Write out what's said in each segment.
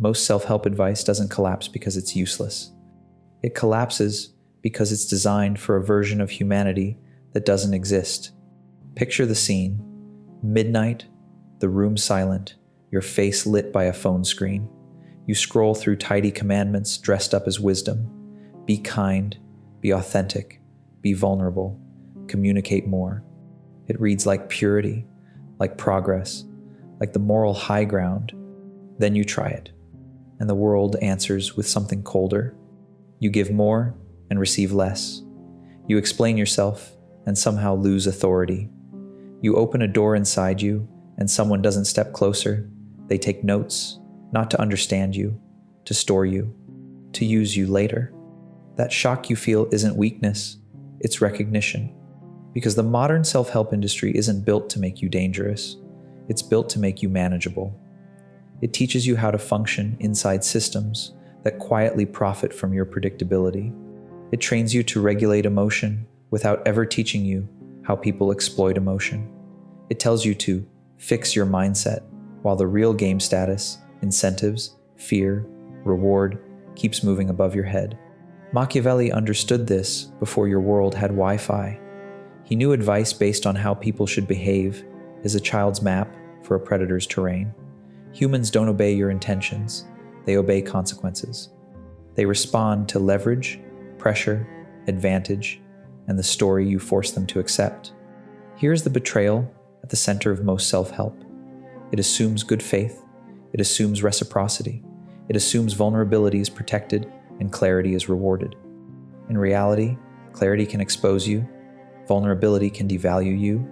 Most self-help advice doesn't collapse because it's useless. It collapses because it's designed for a version of humanity that doesn't exist. Picture the scene. Midnight, the room silent, your face lit by a phone screen. You scroll through tidy commandments dressed up as wisdom. Be kind, be authentic, be vulnerable, communicate more. It reads like purity, like progress, like the moral high ground. Then you try it, and the world answers with something colder. You give more and receive less. You explain yourself and somehow lose authority. You open a door inside you and someone doesn't step closer. They take notes, not to understand you, to store you, to use you later. That shock you feel isn't weakness, it's recognition. Because the modern self-help industry isn't built to make you dangerous, it's built to make you manageable. It teaches you how to function inside systems that quietly profit from your predictability. It trains you to regulate emotion without ever teaching you how people exploit emotion. It tells you to fix your mindset, while the real game status, incentives, fear, reward, keeps moving above your head. Machiavelli understood this before your world had Wi-Fi. He knew advice based on how people should behave is a child's map for a predator's terrain. Humans don't obey your intentions, they obey consequences. They respond to leverage, pressure, advantage, and the story you force them to accept. Here's the betrayal at the center of most self-help. It assumes good faith, it assumes reciprocity, it assumes vulnerability is protected and clarity is rewarded. In reality, clarity can expose you, vulnerability can devalue you,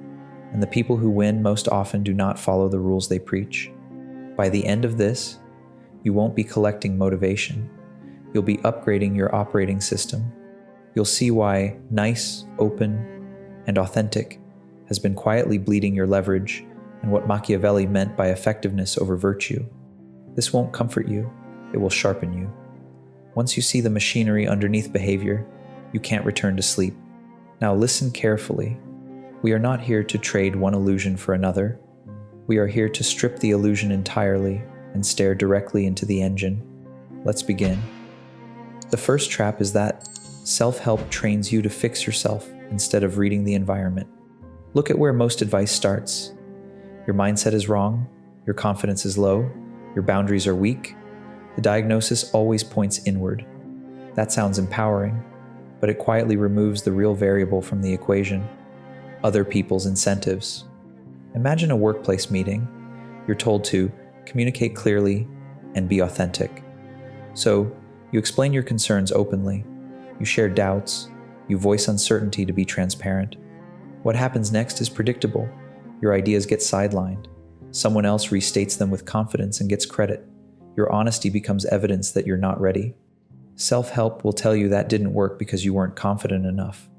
and the people who win most often do not follow the rules they preach. By the end of this, you won't be collecting motivation. You'll be upgrading your operating system. You'll see why nice, open, and authentic has been quietly bleeding your leverage and what Machiavelli meant by effectiveness over virtue. This won't comfort you, it will sharpen you. Once you see the machinery underneath behavior, you can't return to sleep. Now listen carefully. We are not here to trade one illusion for another. We are here to strip the illusion entirely and stare directly into the engine. Let's begin. The first trap is that self-help trains you to fix yourself instead of reading the environment. Look at where most advice starts. Your mindset is wrong, your confidence is low, your boundaries are weak. The diagnosis always points inward. That sounds empowering, but it quietly removes the real variable from the equation: other people's incentives. Imagine a workplace meeting. You're told to communicate clearly and be authentic. So, you explain your concerns openly. You share doubts. You voice uncertainty to be transparent. What happens next is predictable. Your ideas get sidelined. Someone else restates them with confidence and gets credit. Your honesty becomes evidence that you're not ready. Self-help will tell you that didn't work because you weren't confident enough.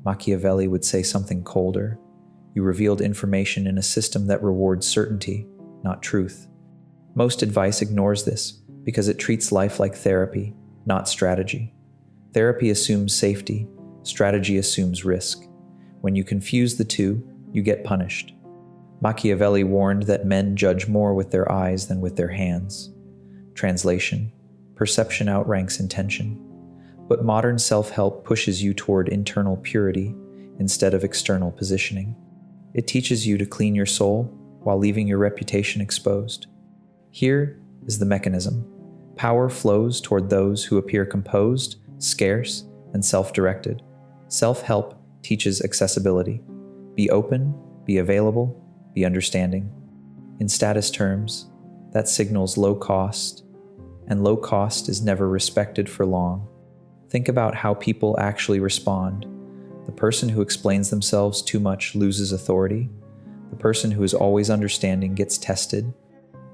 Machiavelli would say something colder. You revealed information in a system that rewards certainty, not truth. Most advice ignores this because it treats life like therapy, not strategy. Therapy assumes safety, strategy assumes risk. When you confuse the two, you get punished. Machiavelli warned that men judge more with their eyes than with their hands. Translation: perception outranks intention. But modern self-help pushes you toward internal purity instead of external positioning. It teaches you to clean your soul while leaving your reputation exposed. Here is the mechanism. Power flows toward those who appear composed, scarce, and self-directed. Self-help teaches accessibility. Be open, be available, be understanding. In status terms, that signals low cost, and low cost is never respected for long. Think about how people actually respond. The person who explains themselves too much loses authority. The person who is always understanding gets tested.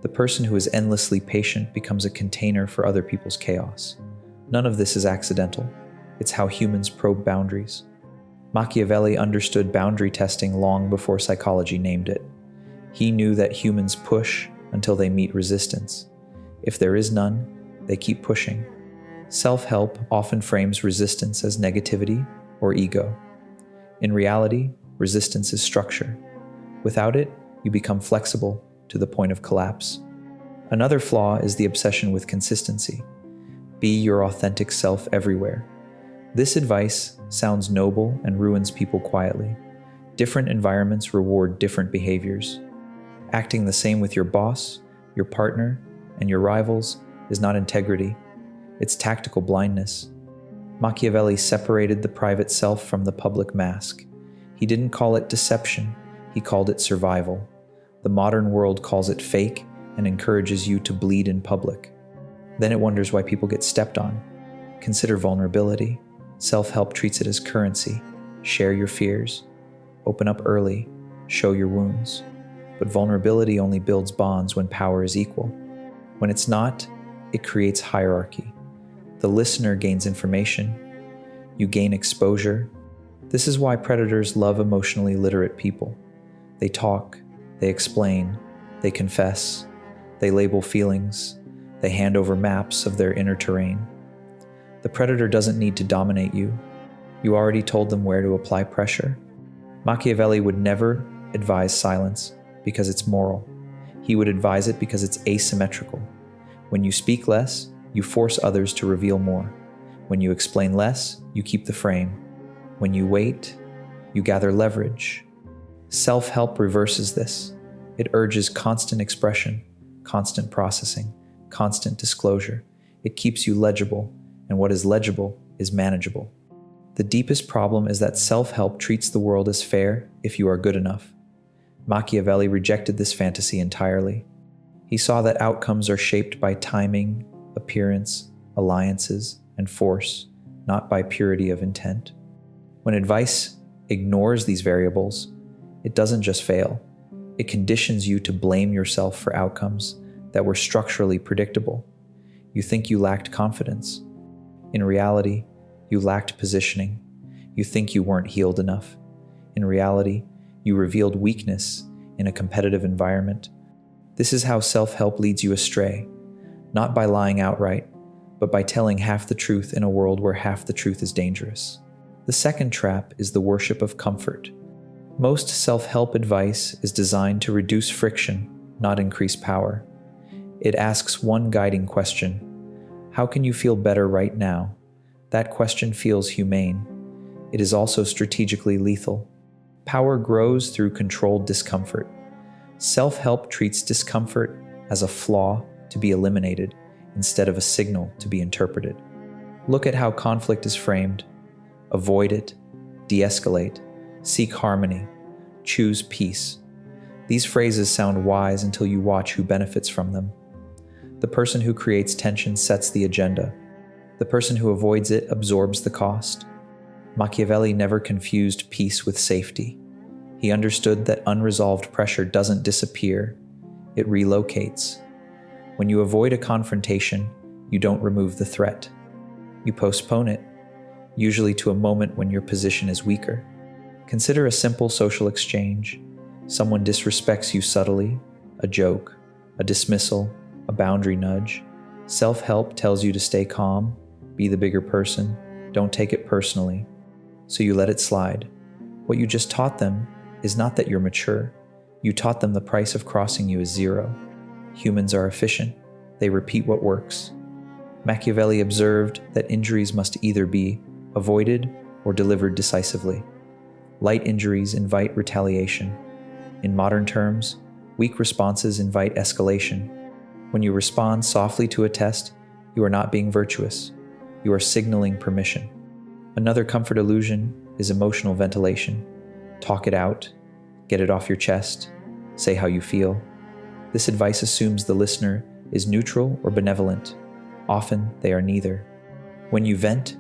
The person who is endlessly patient becomes a container for other people's chaos. None of this is accidental. It's how humans probe boundaries. Machiavelli understood boundary testing long before psychology named it. He knew that humans push until they meet resistance. If there is none, they keep pushing. Self-help often frames resistance as negativity or ego. In reality, resistance is structure. Without it, you become flexible to the point of collapse. Another flaw is the obsession with consistency. Be your authentic self everywhere. This advice sounds noble and ruins people quietly. Different environments reward different behaviors. Acting the same with your boss, your partner, and your rivals is not integrity. It's tactical blindness. Machiavelli separated the private self from the public mask. He didn't call it deception, he called it survival. The modern world calls it fake and encourages you to bleed in public. Then it wonders why people get stepped on. Consider vulnerability. Self-help treats it as currency. Share your fears. Open up early. Show your wounds. But vulnerability only builds bonds when power is equal. When it's not, it creates hierarchy. The listener gains information. You gain exposure. This is why predators love emotionally literate people. They talk, they explain, they confess, they label feelings, they hand over maps of their inner terrain. The predator doesn't need to dominate you. You already told them where to apply pressure. Machiavelli would never advise silence because it's moral. He would advise it because it's asymmetrical. When you speak less, you force others to reveal more. When you explain less, you keep the frame. When you wait, you gather leverage. Self-help reverses this. It urges constant expression, constant processing, constant disclosure. It keeps you legible, and what is legible is manageable. The deepest problem is that self-help treats the world as fair if you are good enough. Machiavelli rejected this fantasy entirely. He saw that outcomes are shaped by timing, appearance, alliances, and force, not by purity of intent. When advice ignores these variables, it doesn't just fail. It conditions you to blame yourself for outcomes that were structurally predictable. You think you lacked confidence. In reality, you lacked positioning. You think you weren't healed enough. In reality, you revealed weakness in a competitive environment. This is how self-help leads you astray, not by lying outright, but by telling half the truth in a world where half the truth is dangerous. The second trap is the worship of comfort. Most self-help advice is designed to reduce friction, not increase power. It asks one guiding question: how can you feel better right now? That question feels humane. It is also strategically lethal. Power grows through controlled discomfort. Self-help treats discomfort as a flaw to be eliminated instead of a signal to be interpreted. Look at how conflict is framed. Avoid it, de-escalate, seek harmony, choose peace. These phrases sound wise until you watch who benefits from them. The person who creates tension sets the agenda. The person who avoids it absorbs the cost. Machiavelli never confused peace with safety. He understood that unresolved pressure doesn't disappear, it relocates. When you avoid a confrontation, you don't remove the threat. You postpone it, usually to a moment when your position is weaker. Consider a simple social exchange. Someone disrespects you subtly, a joke, a dismissal, a boundary nudge. Self-help tells you to stay calm, be the bigger person, don't take it personally. So you let it slide. What you just taught them is not that you're mature. You taught them the price of crossing you is zero. Humans are efficient. They repeat what works. Machiavelli observed that injuries must either be avoided or delivered decisively. Light injuries invite retaliation. In modern terms, weak responses invite escalation. When you respond softly to a test, you are not being virtuous. You are signaling permission. Another comfort illusion is emotional ventilation. Talk it out, get it off your chest, say how you feel. This advice assumes the listener is neutral or benevolent. Often they are neither. When you vent,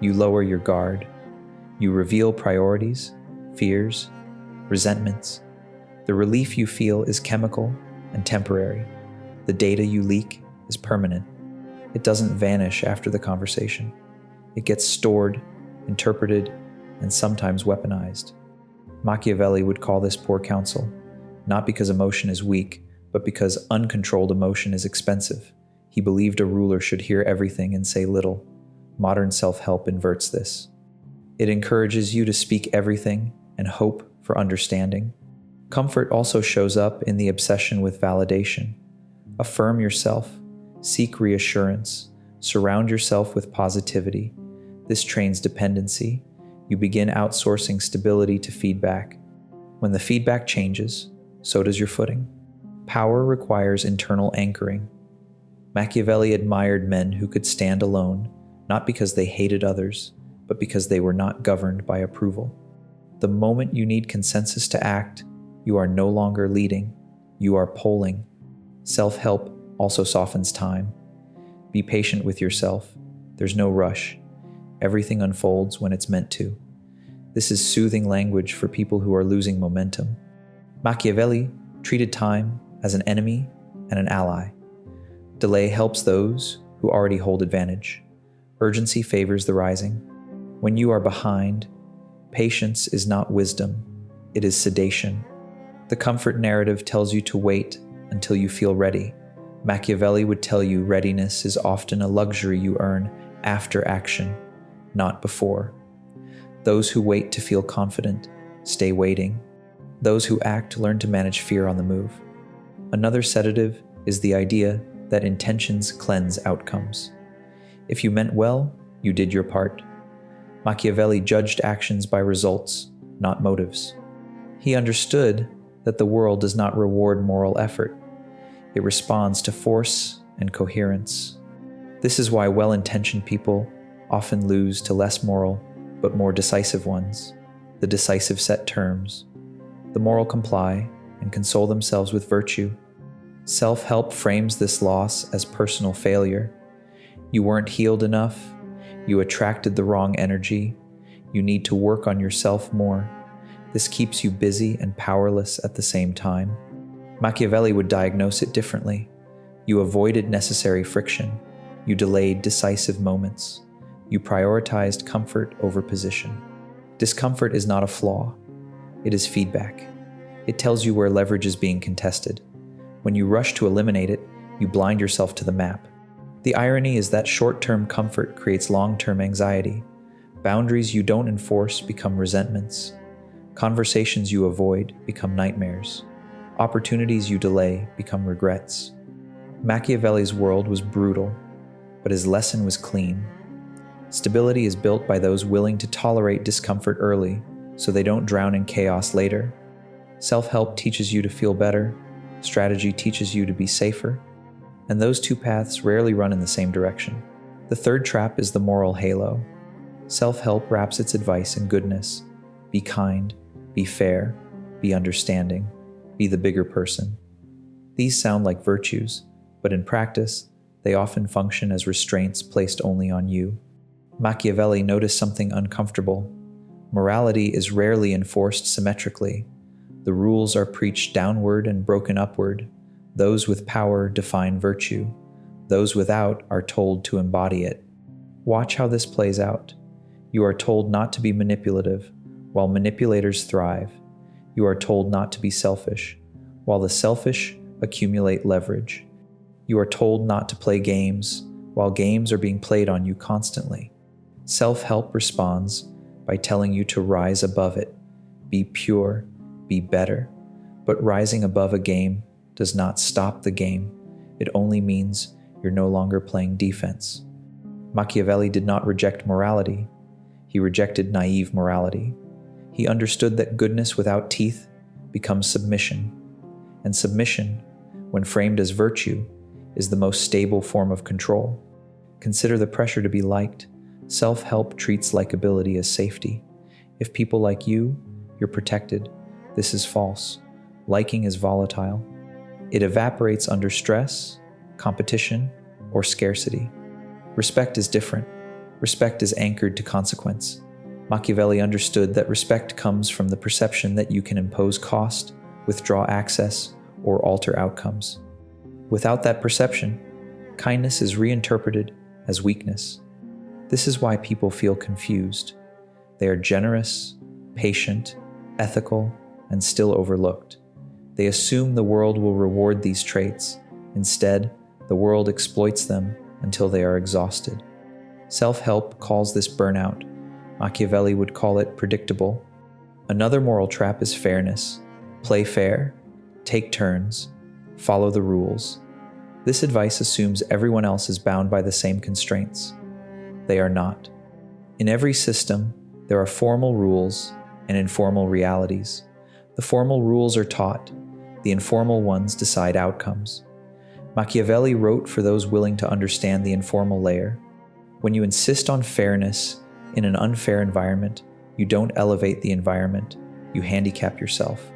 you lower your guard. You reveal priorities, fears, resentments. The relief you feel is chemical and temporary. The data you leak is permanent. It doesn't vanish after the conversation. It gets stored, interpreted, and sometimes weaponized. Machiavelli would call this poor counsel, not because emotion is weak, but because uncontrolled emotion is expensive. He believed a ruler should hear everything and say little. Modern self-help inverts this. It encourages you to speak everything and hope for understanding. Comfort also shows up in the obsession with validation. Affirm yourself, seek reassurance, surround yourself with positivity. This trains dependency. You begin outsourcing stability to feedback. When the feedback changes, so does your footing. Power requires internal anchoring. Machiavelli admired men who could stand alone, not because they hated others, but because they were not governed by approval. The moment you need consensus to act, you are no longer leading, you are polling. Self-help also softens time. Be patient with yourself. There's no rush. Everything unfolds when it's meant to. This is soothing language for people who are losing momentum. Machiavelli treated time as an enemy and an ally. Delay helps those who already hold advantage. Urgency favors the rising. When you are behind, patience is not wisdom, it is sedation. The comfort narrative tells you to wait until you feel ready. Machiavelli would tell you readiness is often a luxury you earn after action, not before. Those who wait to feel confident stay waiting. Those who act learn to manage fear on the move. Another sedative is the idea that intentions cleanse outcomes. If you meant well, you did your part. Machiavelli judged actions by results, not motives. He understood that the world does not reward moral effort. It responds to force and coherence. This is why well-intentioned people often lose to less moral, but more decisive ones. The decisive set terms. The moral comply and console themselves with virtue. Self-help frames this loss as personal failure. You weren't healed enough. You attracted the wrong energy. You need to work on yourself more. This keeps you busy and powerless at the same time. Machiavelli would diagnose it differently. You avoided necessary friction. You delayed decisive moments. You prioritized comfort over position. Discomfort is not a flaw. It is feedback. It tells you where leverage is being contested. When you rush to eliminate it, you blind yourself to the map. The irony is that short-term comfort creates long-term anxiety. Boundaries you don't enforce become resentments. Conversations you avoid become nightmares. Opportunities you delay become regrets. Machiavelli's world was brutal, but his lesson was clean. Stability is built by those willing to tolerate discomfort early, so they don't drown in chaos later. Self-help teaches you to feel better. Strategy teaches you to be safer. And those two paths rarely run in the same direction. The third trap is the moral halo. Self-help wraps its advice in goodness. Be kind, be fair, be understanding, be the bigger person. These sound like virtues, but in practice, they often function as restraints placed only on you. Machiavelli noticed something uncomfortable. Morality is rarely enforced symmetrically. The rules are preached downward and broken upward. Those with power define virtue. Those without are told to embody it. Watch how this plays out. You are told not to be manipulative, while manipulators thrive. You are told not to be selfish, while the selfish accumulate leverage. You are told not to play games, while games are being played on you constantly. Self-help responds by telling you to rise above it, be pure, be better. But rising above a game does not stop the game. It only means you're no longer playing defense. Machiavelli did not reject morality. He rejected naive morality. He understood that goodness without teeth becomes submission. And submission, when framed as virtue, is the most stable form of control. Consider the pressure to be liked. Self-help treats likability as safety. If people like you, you're protected. This is false. Liking is volatile. It evaporates under stress, competition, or scarcity. Respect is different. Respect is anchored to consequence. Machiavelli understood that respect comes from the perception that you can impose cost, withdraw access, or alter outcomes. Without that perception, kindness is reinterpreted as weakness. This is why people feel confused. They are generous, patient, ethical, and still overlooked. They assume the world will reward these traits. Instead, the world exploits them until they are exhausted. Self-help calls this burnout. Machiavelli would call it predictable. Another moral trap is fairness. Play fair, take turns, follow the rules. This advice assumes everyone else is bound by the same constraints. They are not. In every system, there are formal rules and informal realities. The formal rules are taught, the informal ones decide outcomes. Machiavelli wrote for those willing to understand the informal layer. When you insist on fairness in an unfair environment, you don't elevate the environment, you handicap yourself.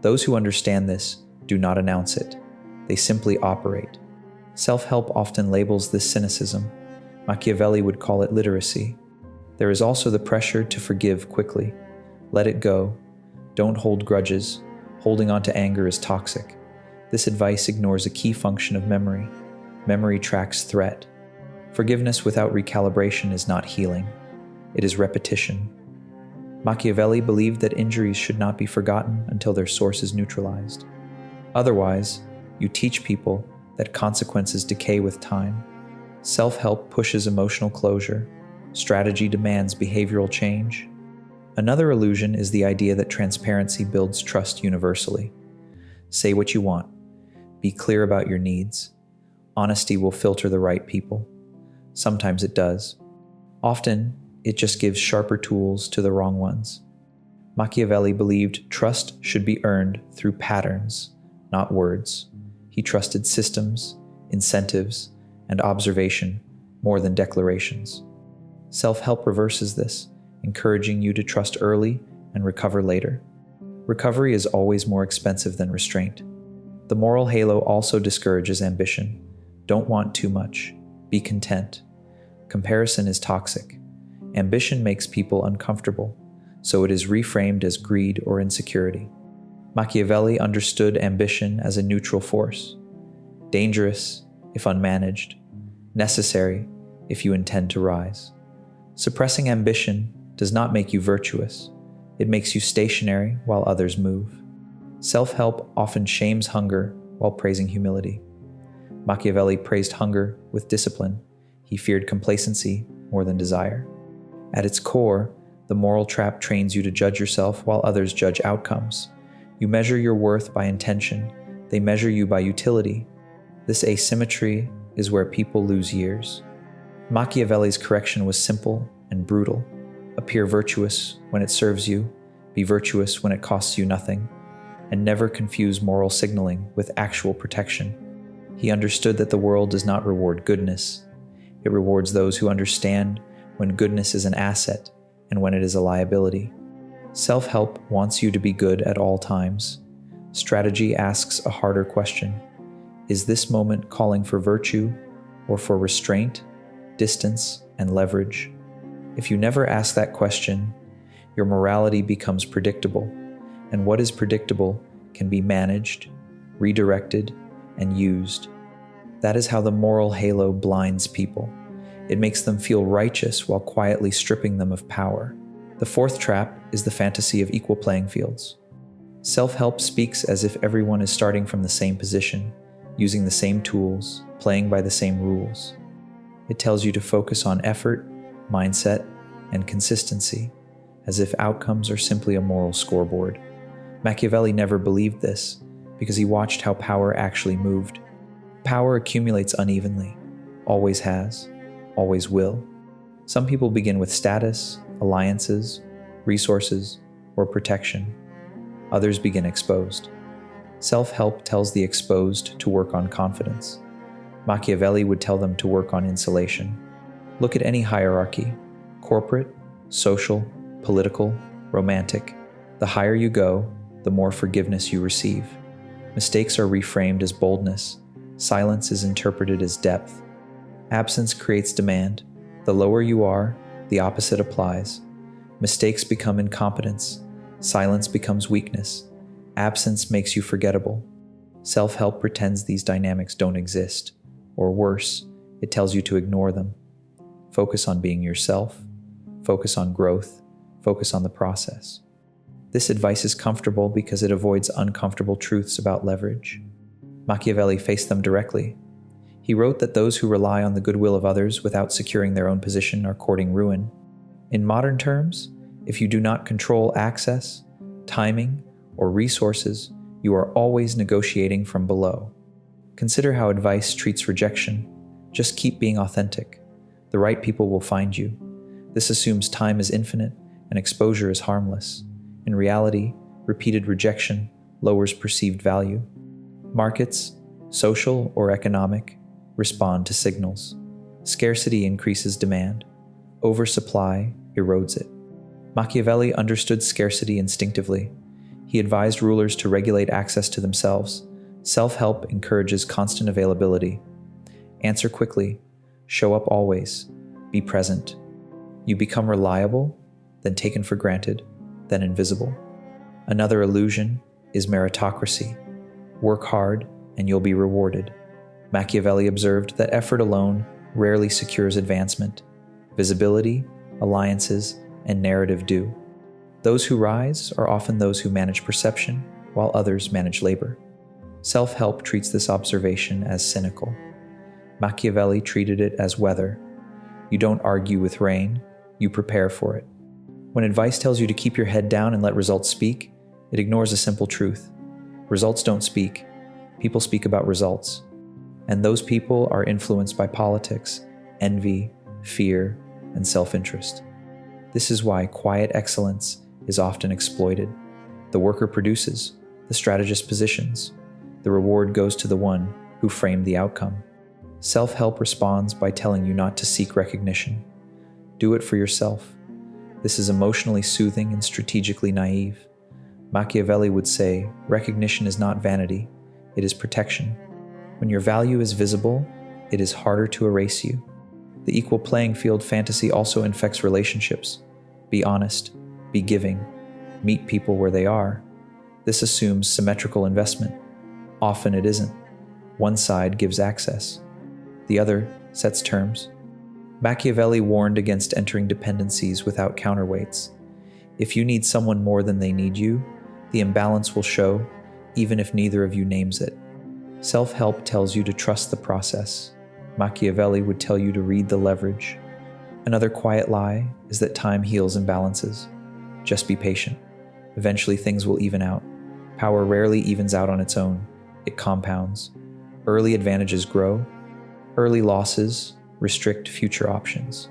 Those who understand this do not announce it. They simply operate. Self-help often labels this cynicism. Machiavelli would call it literacy. There is also the pressure to forgive quickly. Let it go. Don't hold grudges. Holding on to anger is toxic. This advice ignores a key function of memory. Memory tracks threat. Forgiveness without recalibration is not healing. It is repetition. Machiavelli believed that injuries should not be forgotten until their source is neutralized. Otherwise, you teach people that consequences decay with time. Self-help pushes emotional closure. Strategy demands behavioral change. Another illusion is the idea that transparency builds trust universally. Say what you want. Be clear about your needs. Honesty will filter the right people. Sometimes it does. Often, it just gives sharper tools to the wrong ones. Machiavelli believed trust should be earned through patterns, not words. He trusted systems, incentives, and observation more than declarations. Self-help reverses this, encouraging you to trust early and recover later. Recovery is always more expensive than restraint. The moral halo also discourages ambition. Don't want too much. Be content. Comparison is toxic. Ambition makes people uncomfortable, so it is reframed as greed or insecurity. Machiavelli understood ambition as a neutral force. Dangerous if unmanaged. Necessary if you intend to rise. Suppressing ambition does not make you virtuous. It makes you stationary while others move. Self-help often shames hunger while praising humility. Machiavelli praised hunger with discipline. He feared complacency more than desire. At its core, the moral trap trains you to judge yourself while others judge outcomes. You measure your worth by intention. They measure you by utility. This asymmetry is where people lose years. Machiavelli's correction was simple and brutal. Appear virtuous when it serves you, be virtuous when it costs you nothing, and never confuse moral signaling with actual protection. He understood that the world does not reward goodness. It rewards those who understand when goodness is an asset and when it is a liability. Self-help wants you to be good at all times. Strategy asks a harder question. Is this moment calling for virtue or for restraint, distance, and leverage? If you never ask that question, your morality becomes predictable, and what is predictable can be managed, redirected, and used. That is how the moral halo blinds people. It makes them feel righteous while quietly stripping them of power. The fourth trap is the fantasy of equal playing fields. Self-help speaks as if everyone is starting from the same position, using the same tools, playing by the same rules. It tells you to focus on effort, mindset, and consistency, as if outcomes are simply a moral scoreboard. Machiavelli never believed this because he watched how power actually moved. Power accumulates unevenly, always has, always will. Some people begin with status, alliances, resources, or protection. Others begin exposed. Self-help tells the exposed to work on confidence. Machiavelli would tell them to work on insulation. Look at any hierarchy: corporate, social, political, romantic. The higher you go, the more forgiveness you receive. Mistakes are reframed as boldness. Silence is interpreted as depth. Absence creates demand. The lower you are, the opposite applies. Mistakes become incompetence. Silence becomes weakness. Absence makes you forgettable. Self-help pretends these dynamics don't exist. Or worse, it tells you to ignore them. Focus on being yourself. Focus on growth. Focus on the process. This advice is comfortable because it avoids uncomfortable truths about leverage. Machiavelli faced them directly. He wrote that those who rely on the goodwill of others without securing their own position are courting ruin. In modern terms, if you do not control access, timing, or resources, you are always negotiating from below. Consider how advice treats rejection. Just keep being authentic. The right people will find you. This assumes time is infinite and exposure is harmless. In reality, repeated rejection lowers perceived value. Markets, social or economic, respond to signals. Scarcity increases demand. Oversupply erodes it. Machiavelli understood scarcity instinctively. He advised rulers to regulate access to themselves. Self-help encourages constant availability. Answer quickly. Show up always. Be present. You become reliable, then taken for granted, then invisible. Another illusion is meritocracy. Work hard and you'll be rewarded. Machiavelli observed that effort alone rarely secures advancement. Visibility, alliances, and narrative do. Those who rise are often those who manage perception, while others manage labor. Self-help treats this observation as cynical. Machiavelli treated it as weather. You don't argue with rain, you prepare for it. When advice tells you to keep your head down and let results speak, it ignores a simple truth. Results don't speak. People speak about results. And those people are influenced by politics, envy, fear, and self-interest. This is why quiet excellence is often exploited. The worker produces, the strategist positions. The reward goes to the one who framed the outcome. Self-help responds by telling you not to seek recognition. Do it for yourself. This is emotionally soothing and strategically naive. Machiavelli would say, recognition is not vanity, it is protection. When your value is visible, it is harder to erase you. The equal playing field fantasy also infects relationships. Be honest, be giving, meet people where they are. This assumes symmetrical investment. Often it isn't. One side gives access. The other sets terms. Machiavelli warned against entering dependencies without counterweights. If you need someone more than they need you, the imbalance will show, even if neither of you names it. Self-help tells you to trust the process. Machiavelli would tell you to read the leverage. Another quiet lie is that time heals imbalances. Just be patient. Eventually things will even out. Power rarely evens out on its own. It compounds. Early advantages grow. Early losses restrict future options.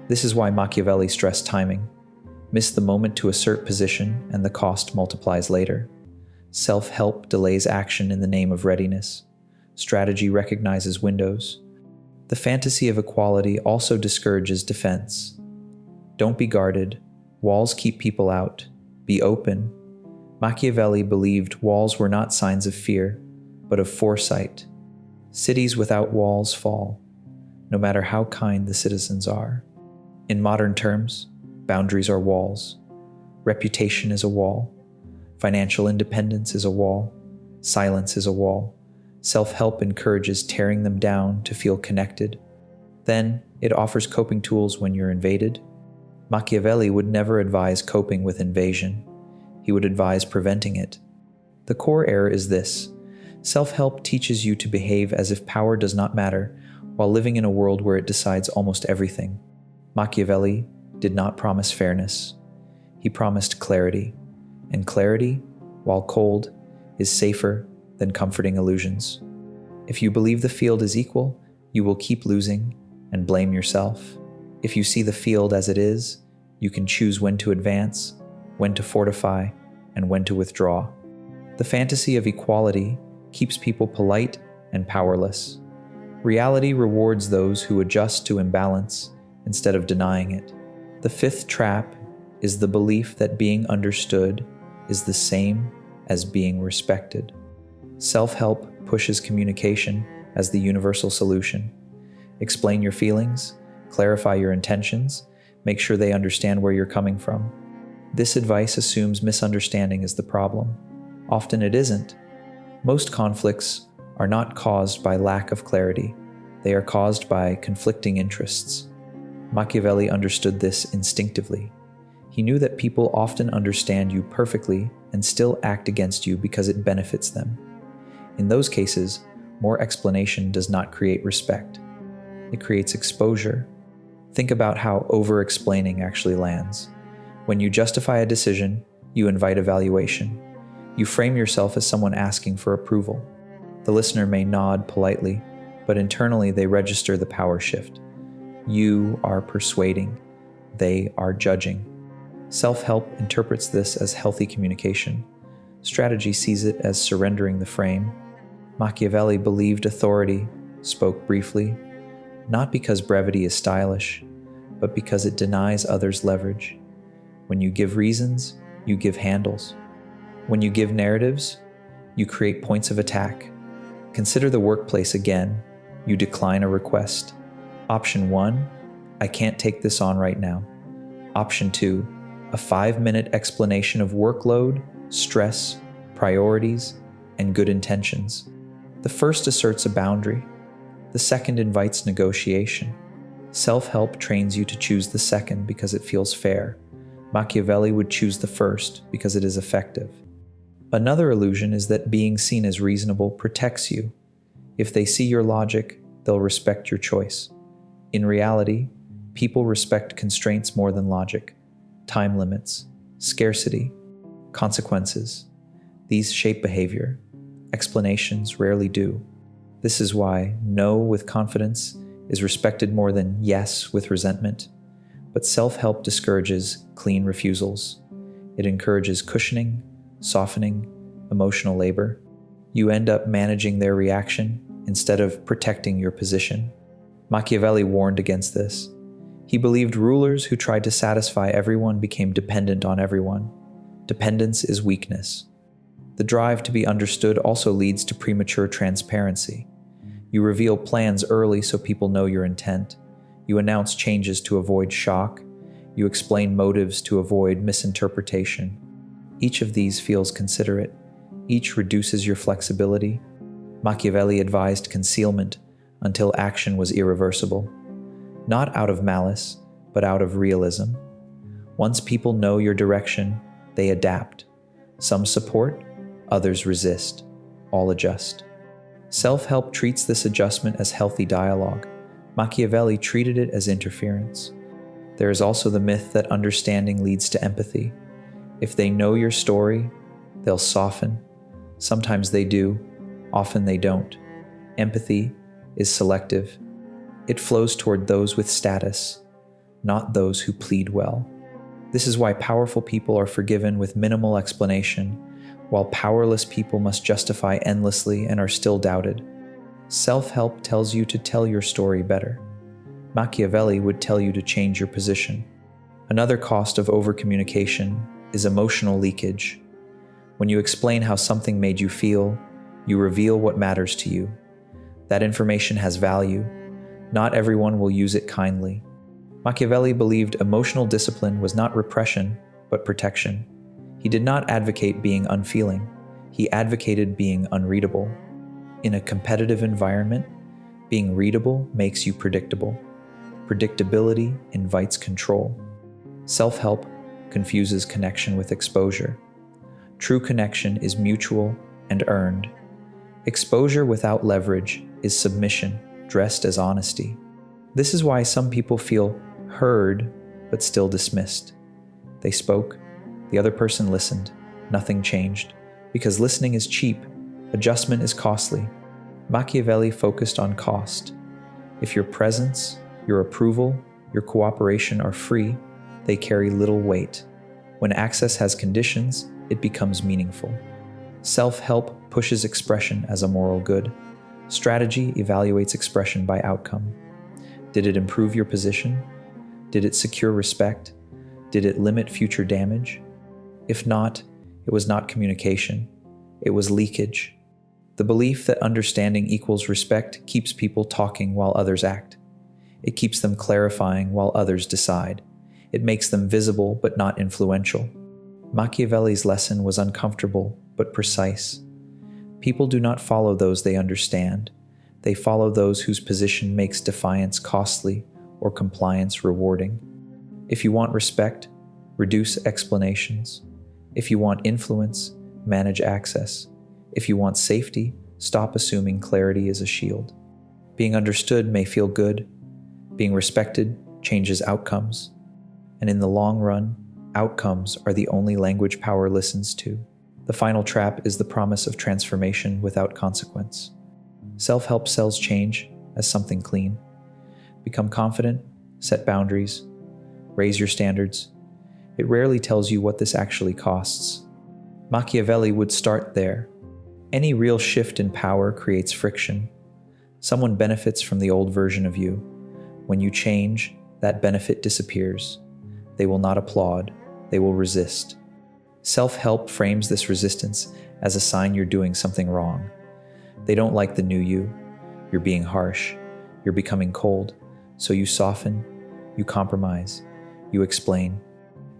This is why Machiavelli stressed timing. Miss the moment to assert position and the cost multiplies later. Self-help delays action in the name of readiness. Strategy recognizes windows. The fantasy of equality also discourages defense. Don't be guarded. Walls keep people out. Be open. Machiavelli believed walls were not signs of fear, but of foresight. Cities without walls fall, no matter how kind the citizens are. In modern terms, boundaries are walls. Reputation is a wall. Financial independence is a wall. Silence is a wall. Self-help encourages tearing them down to feel connected. Then, it offers coping tools when you're invaded. Machiavelli would never advise coping with invasion. He would advise preventing it. The core error is this. Self-help teaches you to behave as if power does not matter, while living in a world where it decides almost everything. Machiavelli did not promise fairness. He promised clarity. And clarity, while cold, is safer than comforting illusions. If you believe the field is equal, you will keep losing and blame yourself. If you see the field as it is, you can choose when to advance, when to fortify, and when to withdraw. The fantasy of equality keeps people polite and powerless. Reality rewards those who adjust to imbalance instead of denying it. The fifth trap is the belief that being understood is the same as being respected. Self-help pushes communication as the universal solution. Explain your feelings, clarify your intentions, make sure they understand where you're coming from. This advice assumes misunderstanding is the problem. Often it isn't. Most conflicts are not caused by lack of clarity. They are caused by conflicting interests. Machiavelli understood this instinctively. He knew that people often understand you perfectly and still act against you because it benefits them. In those cases, more explanation does not create respect. It creates exposure. Think about how over-explaining actually lands. When you justify a decision, you invite evaluation. You frame yourself as someone asking for approval. The listener may nod politely, but internally they register the power shift. You are persuading, they are judging. Self-help interprets this as healthy communication. Strategy sees it as surrendering the frame. Machiavelli believed authority, spoke briefly, not because brevity is stylish, but because it denies others leverage. When you give reasons, you give handles. When you give narratives, you create points of attack. Consider the workplace again. You decline a request. Option 1, I can't take this on right now. Option 2, a 5-minute explanation of workload, stress, priorities, and good intentions. The first asserts a boundary. The second invites negotiation. Self-help trains you to choose the second because it feels fair. Machiavelli would choose the first because it is effective. Another illusion is that being seen as reasonable protects you. If they see your logic, they'll respect your choice. In reality, people respect constraints more than logic. Time limits, scarcity, consequences. These shape behavior. Explanations rarely do. This is why no with confidence is respected more than yes with resentment. But self-help discourages clean refusals. It encourages cushioning, softening, emotional labor. You end up managing their reaction instead of protecting your position. Machiavelli warned against this. He believed rulers who tried to satisfy everyone became dependent on everyone. Dependence is weakness. The drive to be understood also leads to premature transparency. You reveal plans early so people know your intent. You announce changes to avoid shock. You explain motives to avoid misinterpretation. Each of these feels considerate. Each reduces your flexibility. Machiavelli advised concealment until action was irreversible. Not out of malice, but out of realism. Once people know your direction, they adapt. Some support, others resist. All adjust. Self-help treats this adjustment as healthy dialogue. Machiavelli treated it as interference. There is also the myth that understanding leads to empathy. If they know your story, they'll soften. Sometimes they do, often they don't. Empathy is selective. It flows toward those with status, not those who plead well. This is why powerful people are forgiven with minimal explanation, while powerless people must justify endlessly and are still doubted. Self-help tells you to tell your story better. Machiavelli would tell you to change your position. Another cost of overcommunication is emotional leakage. When you explain how something made you feel, you reveal what matters to you. That information has value. Not everyone will use it kindly. Machiavelli believed emotional discipline was not repression, but protection. He did not advocate being unfeeling. He advocated being unreadable. In a competitive environment, being readable makes you predictable. Predictability invites control. Self-help confuses connection with exposure. True connection is mutual and earned. Exposure without leverage is submission, dressed as honesty. This is why some people feel heard, but still dismissed. They spoke, the other person listened, nothing changed. Because listening is cheap, adjustment is costly. Machiavelli focused on cost. If your presence, your approval, your cooperation are free, they carry little weight. When access has conditions, it becomes meaningful. Self-help pushes expression as a moral good. Strategy evaluates expression by outcome. Did it improve your position? Did it secure respect? Did it limit future damage? If not, it was not communication. It was leakage. The belief that understanding equals respect keeps people talking while others act. It keeps them clarifying while others decide. It makes them visible but not influential. Machiavelli's lesson was uncomfortable but precise. People do not follow those they understand. They follow those whose position makes defiance costly or compliance rewarding. If you want respect, reduce explanations. If you want influence, manage access. If you want safety, stop assuming clarity is a shield. Being understood may feel good. Being respected changes outcomes. And in the long run, outcomes are the only language power listens to. The final trap is the promise of transformation without consequence. Self-help sells change as something clean. Become confident, set boundaries, raise your standards. It rarely tells you what this actually costs. Machiavelli would start there. Any real shift in power creates friction. Someone benefits from the old version of you. When you change, that benefit disappears. They will not applaud, they will resist. Self-help frames this resistance as a sign you're doing something wrong. They don't like the new you. You're being harsh. You're becoming cold. So you soften, you compromise, you explain.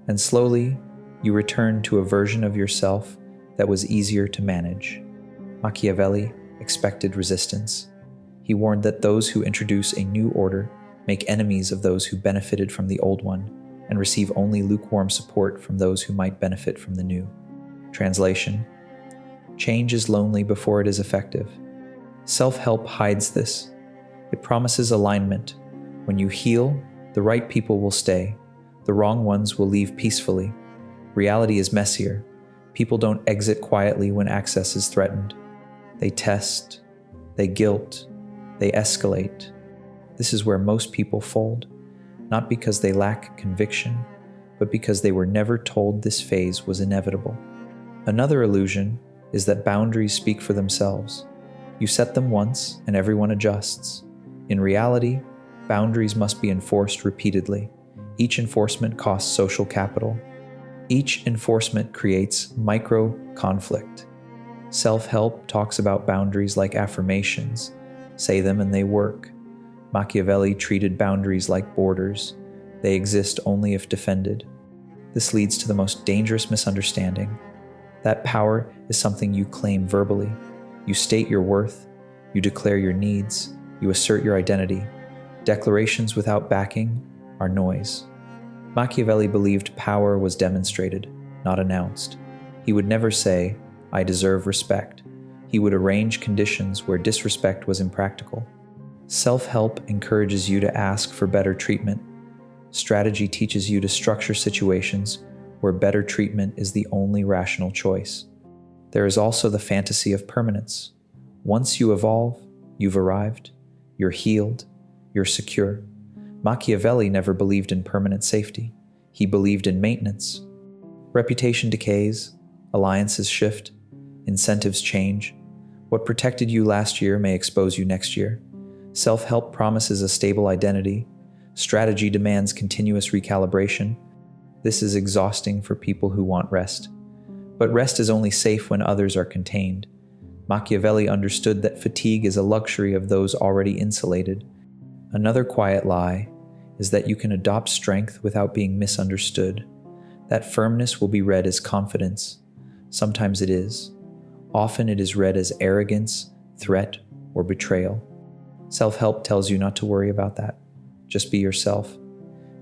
And slowly, you return to a version of yourself that was easier to manage. Machiavelli expected resistance. He warned that those who introduce a new order make enemies of those who benefited from the old one and receive only lukewarm support from those who might benefit from the new. Translation: change is lonely before it is effective. Self-help hides this. It promises alignment. When you heal, the right people will stay. The wrong ones will leave peacefully. Reality is messier. People don't exit quietly when access is threatened. They test, they guilt, they escalate. This is where most people fold, not because they lack conviction, but because they were never told this phase was inevitable. Another illusion is that boundaries speak for themselves. You set them once and everyone adjusts. In reality, boundaries must be enforced repeatedly. Each enforcement costs social capital. Each enforcement creates micro-conflict. Self-help talks about boundaries like affirmations. Say them and they work. Machiavelli treated boundaries like borders. They exist only if defended. This leads to the most dangerous misunderstanding. That power is something you claim verbally. You state your worth. You declare your needs. You assert your identity. Declarations without backing are noise. Machiavelli believed power was demonstrated, not announced. He would never say, "I deserve respect." He would arrange conditions where disrespect was impractical. Self-help encourages you to ask for better treatment. Strategy teaches you to structure situations where better treatment is the only rational choice. There is also the fantasy of permanence. Once you evolve, you've arrived, you're healed, you're secure. Machiavelli never believed in permanent safety. He believed in maintenance. Reputation decays, alliances shift, incentives change. What protected you last year may expose you next year. Self-help promises a stable identity. Strategy demands continuous recalibration. This is exhausting for people who want rest. But rest is only safe when others are contained. Machiavelli understood that fatigue is a luxury of those already insulated. Another quiet lie is that you can adopt strength without being misunderstood. That firmness will be read as confidence. Sometimes it is. Often it is read as arrogance, threat, or betrayal. Self-help tells you not to worry about that. Just be yourself.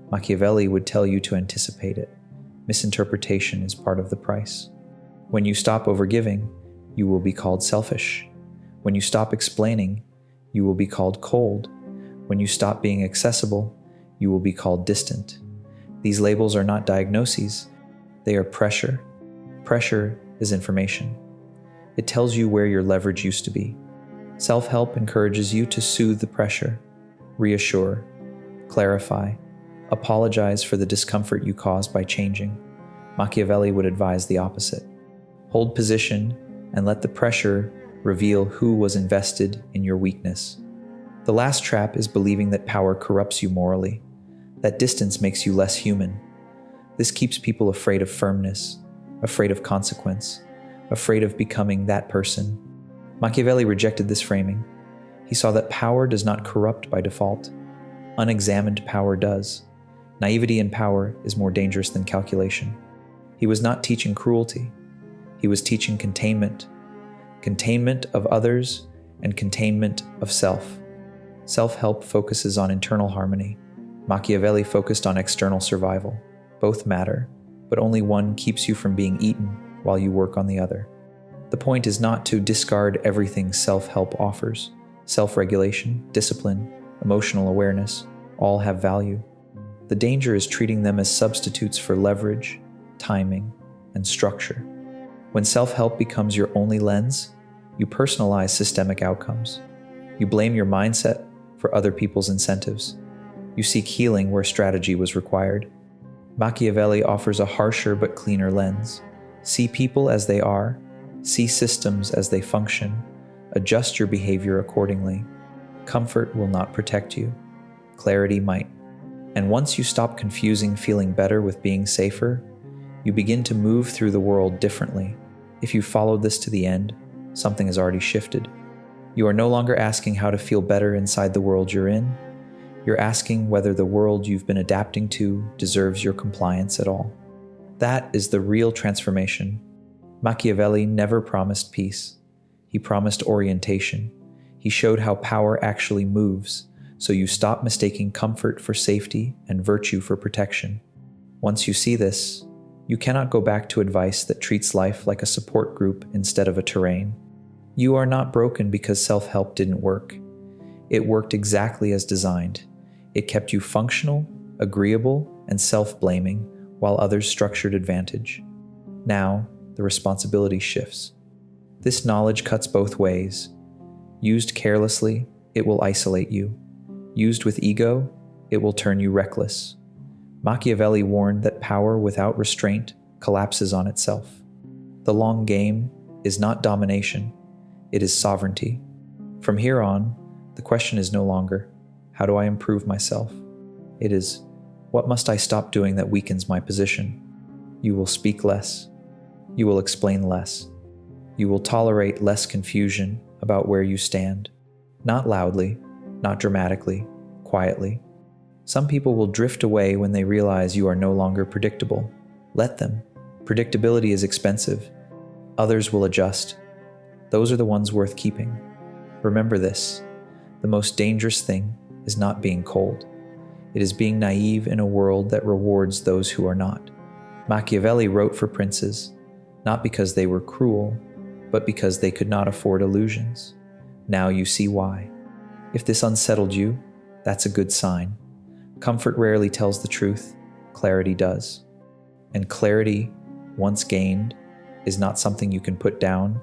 Machiavelli would tell you to anticipate it. Misinterpretation is part of the price. When you stop overgiving, you will be called selfish. When you stop explaining, you will be called cold. When you stop being accessible, you will be called distant. These labels are not diagnoses. They are pressure. Pressure is information. It tells you where your leverage used to be. Self-help encourages you to soothe the pressure, reassure, clarify, apologize for the discomfort you caused by changing. Machiavelli would advise the opposite. Hold position and let the pressure reveal who was invested in your weakness. The last trap is believing that power corrupts you morally. That distance makes you less human. This keeps people afraid of firmness, afraid of consequence, afraid of becoming that person. Machiavelli rejected this framing. He saw that power does not corrupt by default. Unexamined power does. Naivety in power is more dangerous than calculation. He was not teaching cruelty. He was teaching containment. Containment of others and containment of self. Self-help focuses on internal harmony. Machiavelli focused on external survival. Both matter, but only one keeps you from being eaten while you work on the other. The point is not to discard everything self-help offers. Self-regulation, discipline, emotional awareness, all have value. The danger is treating them as substitutes for leverage, timing, and structure. When self-help becomes your only lens, you personalize systemic outcomes. You blame your mindset for other people's incentives. You seek healing where strategy was required. Machiavelli offers a harsher but cleaner lens. See people as they are, see systems as they function, adjust your behavior accordingly. Comfort will not protect you. Clarity might. And once you stop confusing feeling better with being safer, you begin to move through the world differently. If you followed this to the end, something has already shifted. You are no longer asking how to feel better inside the world you're in. You're asking whether the world you've been adapting to deserves your compliance at all. That is the real transformation. Machiavelli never promised peace. He promised orientation. He showed how power actually moves, so you stop mistaking comfort for safety and virtue for protection. Once you see this, you cannot go back to advice that treats life like a support group instead of a terrain. You are not broken because self-help didn't work. It worked exactly as designed. It kept you functional, agreeable, and self-blaming while others structured advantage. Now, the responsibility shifts. This knowledge cuts both ways. Used carelessly, it will isolate you. Used with ego, it will turn you reckless. Machiavelli warned that power without restraint collapses on itself. The long game is not domination, it is sovereignty. From here on, the question is no longer, how do I improve myself? It is, what must I stop doing that weakens my position? You will speak less. You will explain less. You will tolerate less confusion about where you stand. Not loudly, not dramatically, quietly. Some people will drift away when they realize you are no longer predictable. Let them. Predictability is expensive. Others will adjust. Those are the ones worth keeping. Remember this. The most dangerous thing is not being cold. It is being naive in a world that rewards those who are not. Machiavelli wrote for princes, not because they were cruel, but because they could not afford illusions. Now you see why. If this unsettled you, that's a good sign. Comfort rarely tells the truth, clarity does. And clarity, once gained, is not something you can put down